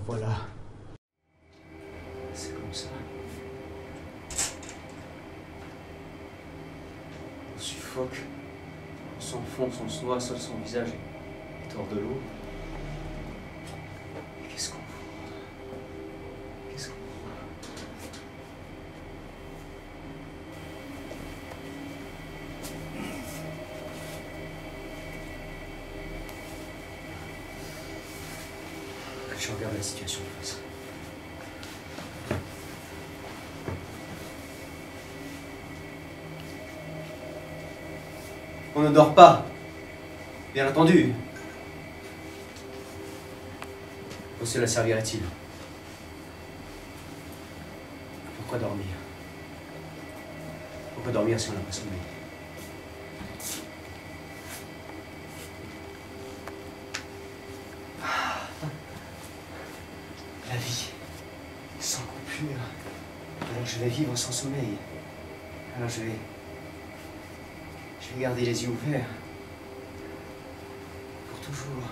Voilà. C'est comme ça. On suffoque, on s'enfonce, on se noie, seul son visage est hors de l'eau. Qu'est-ce qu'on voit? Qu'est-ce qu'on voit? Je regarde la situation de face. On ne dort pas, bien entendu. Où cela servirait-il? Pourquoi dormir? Pourquoi dormir si on n'a pas sommeil? La vie, sans coupure. Alors je vais vivre sans sommeil. Alors je vais garder les yeux ouverts. Pour toujours.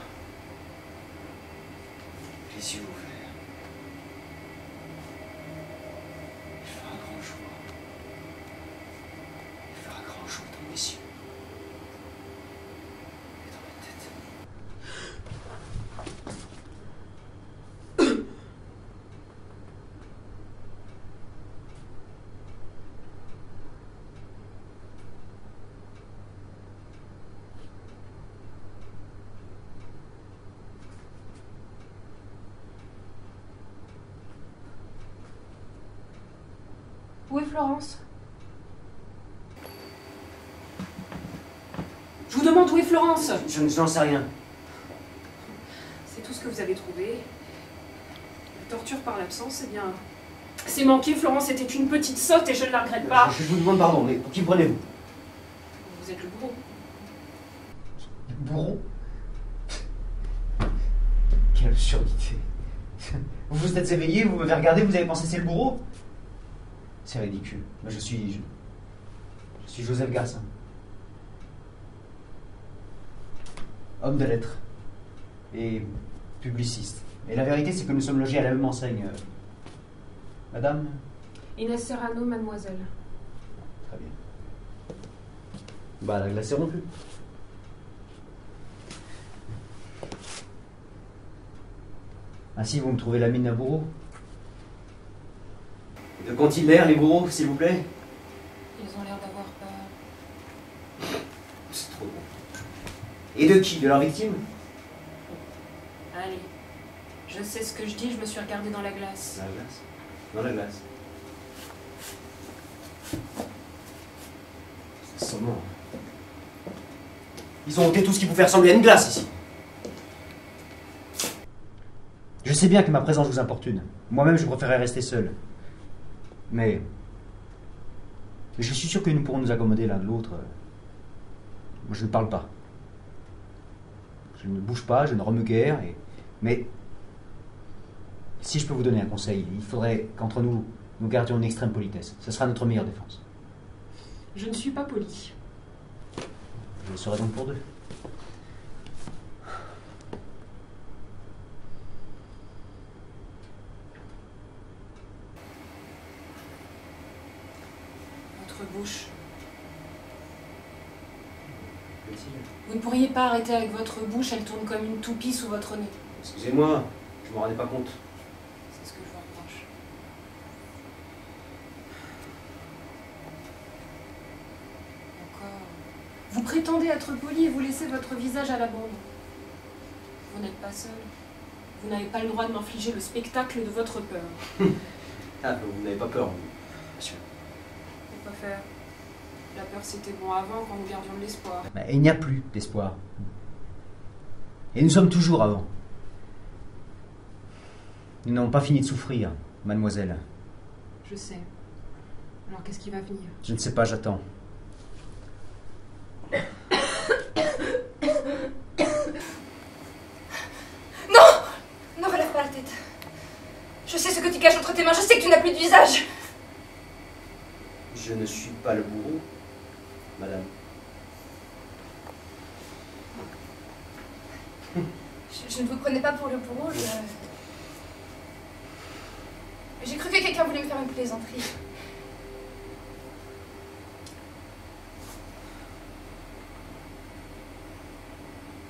Les yeux ouverts. Il fera grand jour. Il fera grand jour dans mes yeux. Et dans ma tête. Où est Florence? Je vous demande où est Florence? Je n'en sais rien. C'est tout ce que vous avez trouvé. La torture par l'absence, eh bien... C'est manqué, Florence était une petite sotte et je ne la regrette pas. Je vous demande pardon, mais pour qui prenez-vous? Vous êtes le bourreau. Le bourreau? Quelle absurdité. Vous vous êtes éveillé, vous m'avez regardé, vous avez pensé c'est le bourreau? C'est ridicule. Moi, je suis Joseph Garcin. Homme de lettres. Et publiciste. Et la vérité, c'est que nous sommes logés à la même enseigne. Madame? Inès Serrano, mademoiselle. Très bien. Bah, la glace est rompue. Ainsi, vous me trouvez la mine d'un bourreau? De qu'ont-ils l'air, les bourreaux, s'il vous plaît? Ils ont l'air d'avoir peur. C'est trop bon. Et de qui? De leur victime? Allez. Je sais ce que je dis, je me suis regardée dans la glace. Dans la glace? Dans la glace. C'est sommant. Ils ont ôté tout ce qui pouvait ressembler à une glace ici. Je sais bien que ma présence vous importune. Moi-même, je préférerais rester seul. Mais je suis sûr que nous pourrons nous accommoder l'un de l'autre. Moi, je ne parle pas. Je ne bouge pas, je ne remue guère. Mais si je peux vous donner un conseil, il faudrait qu'entre nous, nous gardions une extrême politesse. Ce sera notre meilleure défense. Je ne suis pas polie. Je le serai donc pour deux. Votre bouche. Vous ne pourriez pas arrêter avec votre bouche, elle tourne comme une toupie sous votre nez. Excusez-moi, je ne m'en rendais pas compte. C'est ce que je vous reproche. Encore. Vous prétendez être poli et vous laissez votre visage à l'abandon. Vous n'êtes pas seul. Vous n'avez pas le droit de m'infliger le spectacle de votre peur. Ah, vous n'avez pas peur, monsieur. Pourquoi faire? La peur c'était bon avant quand nous gardions de l'espoir. Mais il n'y a plus d'espoir. Et nous sommes toujours avant. Nous n'avons pas fini de souffrir, mademoiselle. Je sais. Alors qu'est-ce qui va venir? Je ne sais pas, j'attends. Non! Ne relève pas la tête. Je sais ce que tu caches entre tes mains, je sais que tu n'as plus de visage. Je ne suis pas le bourreau, madame. Je ne vous prenais pas pour le bourreau, J'ai cru que quelqu'un voulait me faire une plaisanterie.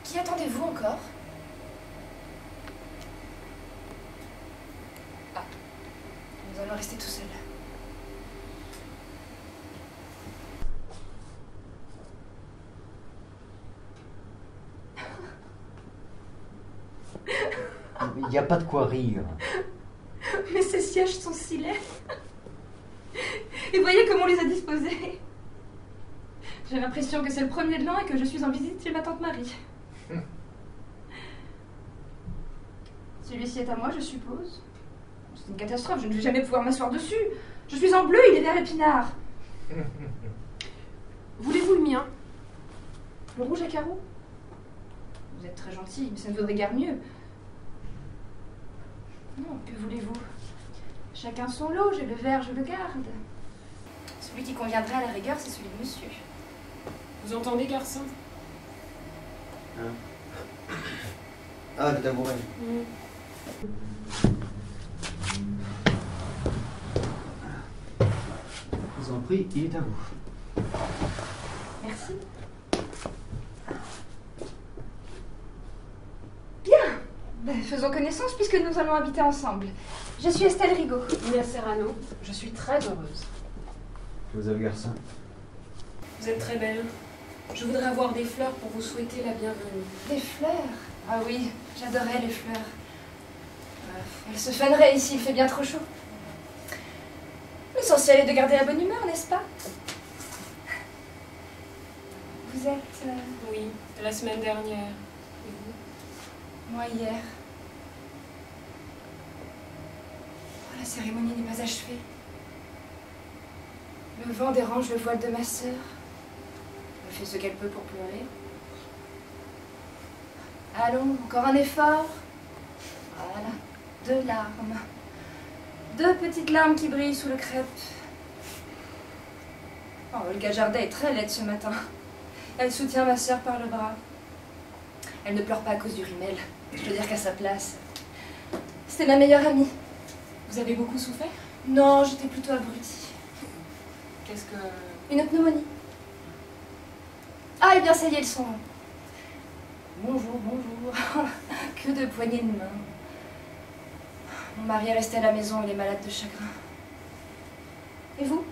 Qui attendez-vous encore? Ah, nous allons rester tout seuls. Il n'y a pas de quoi rire. Mais ces sièges sont si laids. Et voyez comment on les a disposés. J'ai l'impression que c'est le 1er de l'an et que je suis en visite chez ma tante Marie. Celui-ci est à moi, je suppose. C'est une catastrophe, je ne vais jamais pouvoir m'asseoir dessus. Je suis en bleu, il est vert épinard. Voulez-vous le mien? Le rouge à carreaux? Vous êtes très gentil, mais ça ne vaudrait guère mieux. Non, que voulez-vous? Chacun son lot, j'ai le vert, je le garde. Celui qui conviendrait à la rigueur, c'est celui de monsieur. Vous entendez, garçon? Hein? Ah, le tabouret. Je vous en prie, il est à vous. Merci. Bien. Ben, faisons connaissance puisque nous allons habiter ensemble. Je suis Estelle Rigaud. Ina Serrano, je suis très heureuse. Vous avez garçon. Vous êtes très belle. Je voudrais avoir des fleurs pour vous souhaiter la bienvenue. Des fleurs? Ah oui, j'adorais les fleurs. Elles se faneraient ici, il fait bien trop chaud. L'essentiel est de garder la bonne humeur, n'est-ce pas? Vous êtes... Oui, la semaine dernière. Et vous? Moi, hier. Oh, la cérémonie n'est pas achevée. Le vent dérange le voile de ma sœur. Elle fait ce qu'elle peut pour pleurer. Allons, encore un effort. Voilà, 2 larmes. 2 petites larmes qui brillent sous le crêpe. Oh, Olga Jardet est très laide ce matin. Elle soutient ma sœur par le bras. Elle ne pleure pas à cause du rimel. Je veux dire qu'à sa place. C'était ma meilleure amie. Vous avez beaucoup souffert? Non, j'étais plutôt abrutie. Qu'est-ce que... Une pneumonie. Ah, et bien ça y est, ils sont... Bonjour, bonjour. Que de poignées de main. Mon mari est resté à la maison, il est malade de chagrin. Et vous?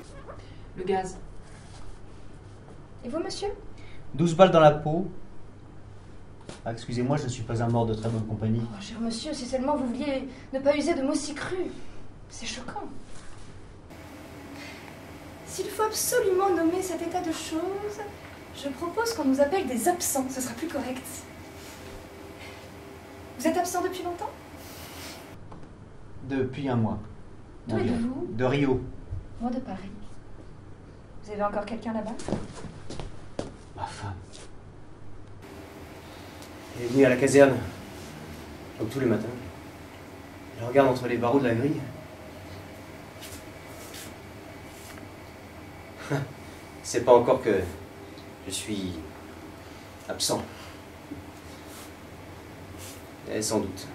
Le gaz. Et vous, monsieur? 12 balles dans la peau. Ah, excusez-moi, je ne suis pas un mort de très bonne compagnie. Oh, cher monsieur, si seulement vous vouliez ne pas user de mots si crus. C'est choquant. S'il faut absolument nommer cet état de choses, je propose qu'on nous appelle des absents, ce sera plus correct. Vous êtes absent depuis longtemps? Depuis un mois. D'où êtes-vous? De Rio. Moi, de Paris. Vous avez encore quelqu'un là-bas? Ma femme. Elle est venue à la caserne, comme tous les matins. Je regarde entre les barreaux de la grille. C'est pas encore que je suis absent. Et sans doute.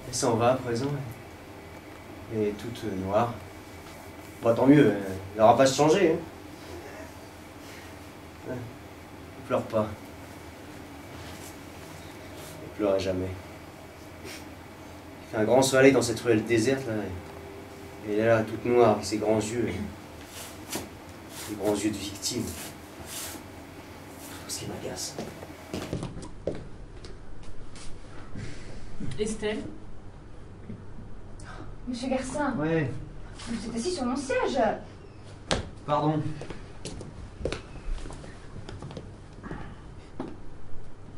Elle s'en va à présent. Elle est toute noire. Bah tant mieux, elle n'aura pas à se changer. Ne pleure pas. Ne pleurez jamais. Il fait un grand soleil dans cette ruelle déserte là. Et elle est là, toute noire, avec ses grands yeux. Ses grands yeux de victime. Ce qui m'agace. Estelle? Monsieur Garcin, Ouais, vous êtes assis sur mon siège. pardon.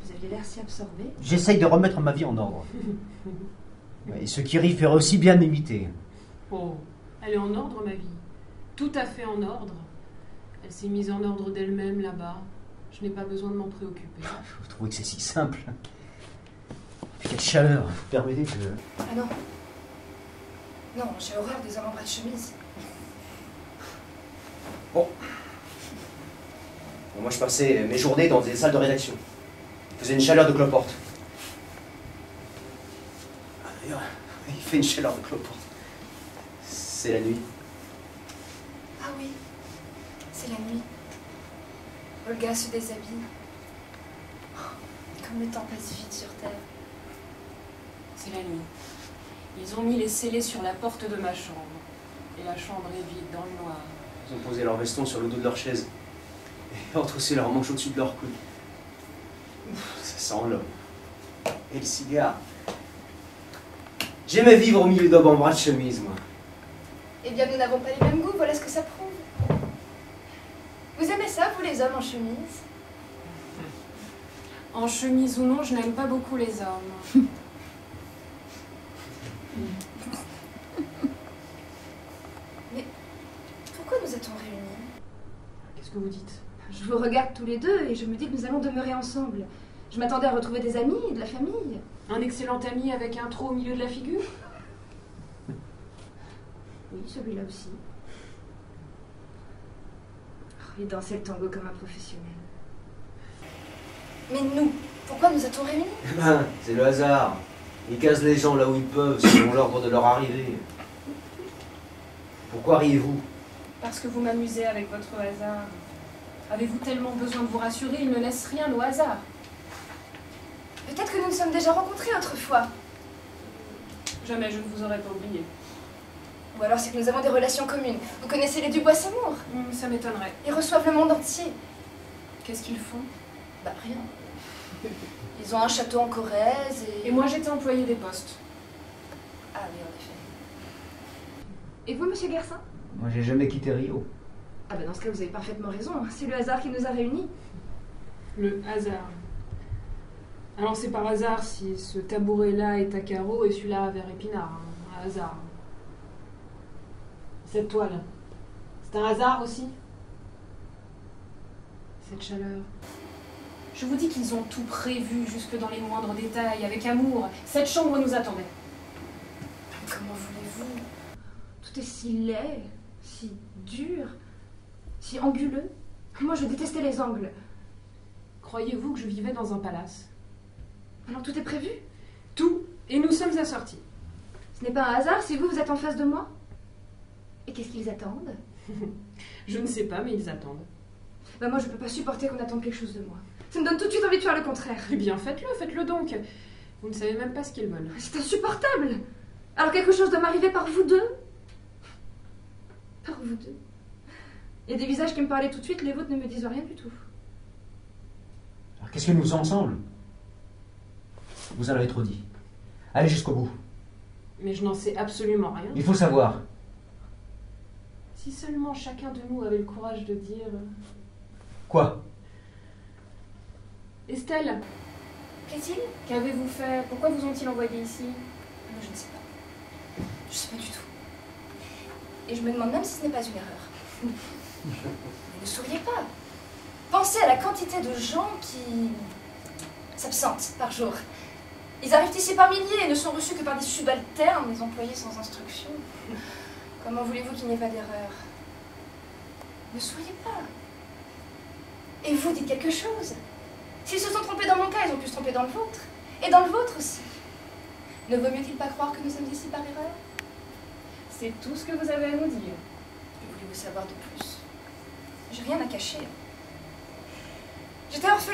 Vous aviez l'air si absorbé. J'essaye de remettre ma vie en ordre. Et ce qui rit ferait aussi bien m'imiter. Oh, elle est en ordre, ma vie. Tout à fait en ordre. Elle s'est mise en ordre d'elle-même là-bas. Je n'ai pas besoin de m'en préoccuper. Vous trouvez que c'est si simple? Puis quelle chaleur, vous permettez que... Ah non. Non, j'ai horreur des hommes en bras de chemise. Bon. Moi je passais mes journées dans des salles de rédaction. Il faisait une chaleur de cloporte. Ah, d'ailleurs, il fait une chaleur de cloporte. C'est la nuit. Ah oui, c'est la nuit. Olga se déshabille. Oh, comme le temps passe vite sur Terre. C'est la nuit. Ils ont mis les scellés sur la porte de ma chambre. Et la chambre est vide dans le noir. Ils ont posé leur veston sur le dos de leur chaise. Et retroussé leur manche au-dessus de leur coude. Ça sent l'homme. Et le cigare. J'aimais vivre au milieu d'hommes en bras de chemise, moi. Eh bien, nous n'avons pas les mêmes goûts, voilà ce que ça prouve. Vous aimez ça, vous, les hommes en chemise? En chemise ou non, je n'aime pas beaucoup les hommes. Mais pourquoi nous a-t-on réunis? Qu'est-ce que vous dites? Je vous regarde tous les deux et je me dis que nous allons demeurer ensemble. Je m'attendais à retrouver des amis et de la famille. Un excellent ami avec un trou au milieu de la figure? Oui, celui-là aussi. Oh, il dansait le tango comme un professionnel. Mais nous, pourquoi nous a-t-on réunis? Ben, c'est le hasard. Ils casent les gens là où ils peuvent, selon l'ordre de leur arrivée. Pourquoi riez-vous? Parce que vous m'amusez avec votre hasard. Avez-vous tellement besoin de vous rassurer, il ne laisse rien au hasard. Peut-être que nous nous sommes déjà rencontrés autrefois. Jamais je ne vous aurais pas oublié. Ou alors c'est que nous avons des relations communes. Vous connaissez les Dubois-Samour? Ça m'étonnerait. Ils reçoivent le monde entier. Qu'est-ce qu'ils font? Bah rien. Ils ont un château en Corrèze et... Et moi j'étais employée des postes. Ah oui, en effet. Et vous, monsieur Garcin? Moi, j'ai jamais quitté Rio. Ah bah dans ce cas, vous avez parfaitement raison. C'est le hasard qui nous a réunis. Le hasard. Alors c'est par hasard si ce tabouret-là est à carreaux et celui-là vers épinard. Un hasard. Cette toile, c'est un hasard aussi? Cette chaleur. Je vous dis qu'ils ont tout prévu, jusque dans les moindres détails, avec amour. Cette chambre nous attendait. Comment voulez-vous? Tout est si laid, si dur, si anguleux. Moi, je détestais les angles. Croyez-vous que je vivais dans un palace? Alors tout est prévu? Tout, et nous sommes assortis. Ce n'est pas un hasard si vous êtes en face de moi? Et qu'est-ce qu'ils attendent? Je ne sais pas, mais ils attendent. Bah moi, je peux pas supporter qu'on attende quelque chose de moi. Ça me donne tout de suite envie de faire le contraire. Eh bien, faites-le donc. Vous ne savez même pas ce qu'ils veulent. C'est insupportable. Alors quelque chose doit m'arriver par vous deux? Par vous deux? Il y a des visages qui me parlaient tout de suite, les vôtres ne me disent rien du tout. Alors qu'est-ce que nous faisons ensemble? Vous en avez trop dit. Allez jusqu'au bout. Mais je n'en sais absolument rien. Il faut savoir. Si seulement chacun de nous avait le courage de dire... Quoi? Estelle, Qu'est-il? qu'avez-vous fait? Pourquoi vous ont-ils envoyé ici? Moi, je ne sais pas. Je sais pas du tout. Et je me demande même si ce n'est pas une erreur. Vous ne souriez pas. Pensez à la quantité de gens qui s'absentent par jour. Ils arrivent ici par milliers et ne sont reçus que par des subalternes, des employés sans instruction. Comment voulez-vous qu'il n'y ait pas d'erreur? Ne souriez pas. Et vous, dites quelque chose. S'ils se sont trompés dans mon cas, ils ont pu se tromper dans le vôtre. Et dans le vôtre aussi. Ne vaut mieux-il pas croire que nous sommes ici par erreur? C'est tout ce que vous avez à nous dire. Que voulez-vous savoir de plus? J'ai rien à cacher. J'étais orpheline.